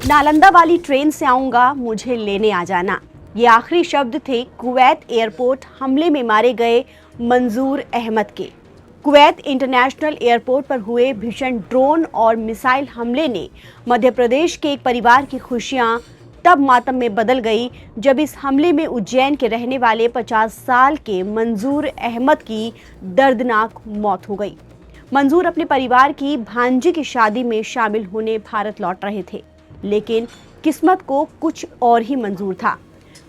नालंदा वाली ट्रेन से आऊंगा, मुझे लेने आ जाना। ये आखिरी शब्द थे कुवैत एयरपोर्ट हमले में मारे गए मंजूर अहमद के। कुवैत इंटरनेशनल एयरपोर्ट पर हुए भीषण ड्रोन और मिसाइल हमले ने मध्य प्रदेश के एक परिवार की खुशियां तब मातम में बदल गई जब इस हमले में उज्जैन के रहने वाले 50 साल के मंजूर अहमद की दर्दनाक मौत हो गई। मंजूर अपने परिवार की भांजी की शादी में शामिल होने भारत लौट रहे थे, लेकिन किस्मत को कुछ और ही मंजूर था।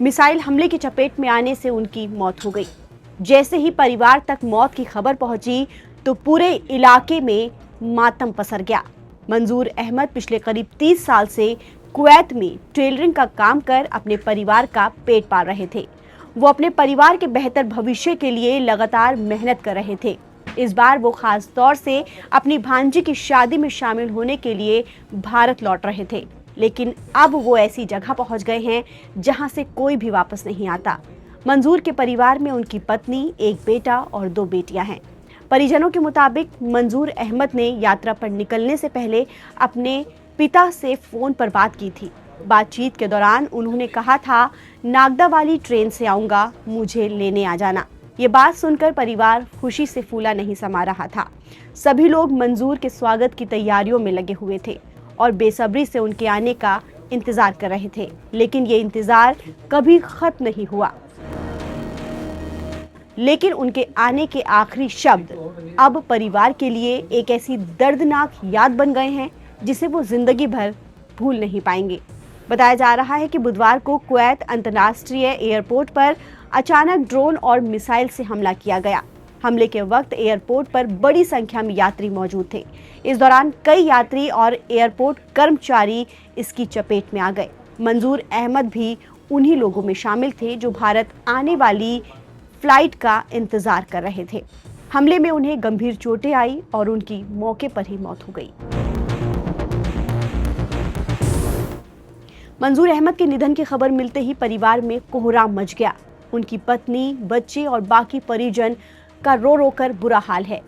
मिसाइल हमले की चपेट में आने से उनकी मौत हो गई। जैसे ही परिवार तक मौत की खबर पहुंची तो पूरे इलाके में मातम पसर गया। मंजूर अहमद पिछले करीब 30 साल से कुवैत में टेलरिंग का काम कर अपने परिवार का पेट पाल रहे थे। वो अपने परिवार के बेहतर भविष्य के लिए लगातार मेहनत कर रहे थे। इस बार वो खास तौर से अपनी भांजी की शादी में शामिल होने के लिए भारत लौट रहे थे, लेकिन अब वो ऐसी जगह पहुंच गए हैं जहां से कोई भी वापस नहीं आता। मंजूर के परिवार में उनकी पत्नी, एक बेटा और 2 बेटियां हैं। परिजनों के मुताबिक मंजूर अहमद ने यात्रा पर निकलने से पहले अपने पिता से फोन पर बात की थी। बातचीत के दौरान उन्होंने कहा था, नागदा वाली ट्रेन से आऊंगा, मुझे लेने आ जाना। ये बात सुनकर परिवार खुशी से फूला नहीं समा रहा था। सभी लोग मंजूर के स्वागत की तैयारियों में लगे हुए थे और बेसब्री से उनके आने का इंतजार कर रहे थे, लेकिन ये इंतजार कभी खत्म नहीं हुआ। लेकिन उनके आने के आखिरी शब्द अब परिवार के लिए एक ऐसी दर्दनाक याद बन गए हैं जिसे वो जिंदगी भर भूल नहीं पाएंगे। बताया जा रहा है कि बुधवार को कुवैत अंतर्राष्ट्रीय एयरपोर्ट पर अचानक ड्रोन और मिसाइल से हमला किया गया। हमले के वक्त एयरपोर्ट पर बड़ी संख्या में यात्री मौजूद थे। इस दौरान कई यात्री और एयरपोर्ट कर्मचारी इसकी चपेट में आ गए। मंजूर अहमद भी उन्हीं लोगों में शामिल थे जो भारत आने वाली फ्लाइट का इंतजार कर रहे थे। हमले में उन्हें गंभीर चोटें आई और उनकी मौके पर ही मौत हो गई। मंजूर अहमद के निधन की खबर मिलते ही परिवार में कोहराम मच गया। उनकी पत्नी, बच्चे और बाकी परिजन का रो रो कर बुरा हाल है।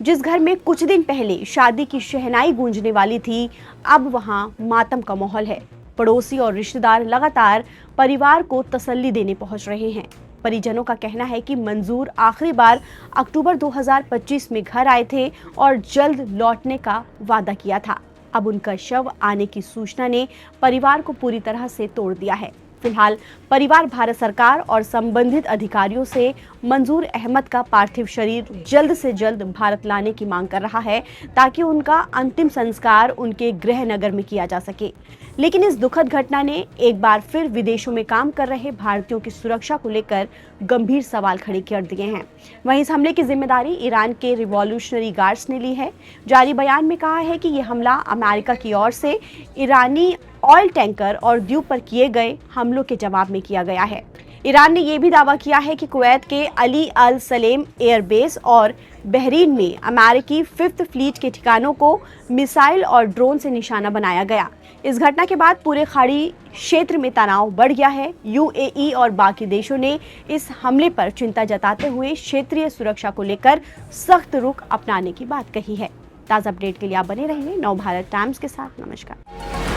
जिस घर में कुछ दिन पहले शादी की शहनाई गूंजने वाली थी, अब वहां मातम का माहौल है। पड़ोसी और रिश्तेदार लगातार परिवार को तसल्ली देने पहुंच रहे हैं। परिजनों का कहना है कि मंजूर आखिरी बार अक्टूबर 2025 में घर आए थे और जल्द लौटने का वादा किया था। अब उनका शव आने की सूचना ने परिवार को पूरी तरह से तोड़ दिया है। फिलहाल परिवार भारत सरकार और संबंधित अधिकारियों से मंजूर अहमद का पार्थिव शरीर जल्द से जल्द भारत लाने की मांग कर रहा है, ताकि उनका अंतिम संस्कार उनके गृह नगर में किया जा सके। लेकिन इस दुखद घटना ने एक बार फिर विदेशों में काम कर रहे भारतीयों की सुरक्षा को लेकर गंभीर सवाल खड़े कर दिए हैं। वहीं इस हमले की जिम्मेदारी ईरान के रिवॉल्यूशनरी गार्ड्स ने ली है। जारी बयान में कहा है कि यह हमला अमेरिका की ओर से ईरानी ऑयल टैंकर और द्वीप पर किए गए हमलों के जवाब में किया गया है। ईरान ने यह भी दावा किया है कि कुवैत के अली अल सलेम एयरबेस और बहरीन में अमेरिकी 5th फ्लीट के ठिकानों को मिसाइल और ड्रोन से निशाना बनाया गया। इस घटना के बाद पूरे खाड़ी क्षेत्र में तनाव बढ़ गया है। यूएई और बाकी देशों ने इस हमले पर चिंता जताते हुए क्षेत्रीय सुरक्षा को लेकर सख्त रुख अपनाने की बात कही है। ताज़ा अपडेट के लिए आप बने रहिए नवभारत टाइम्स के साथ। नमस्कार।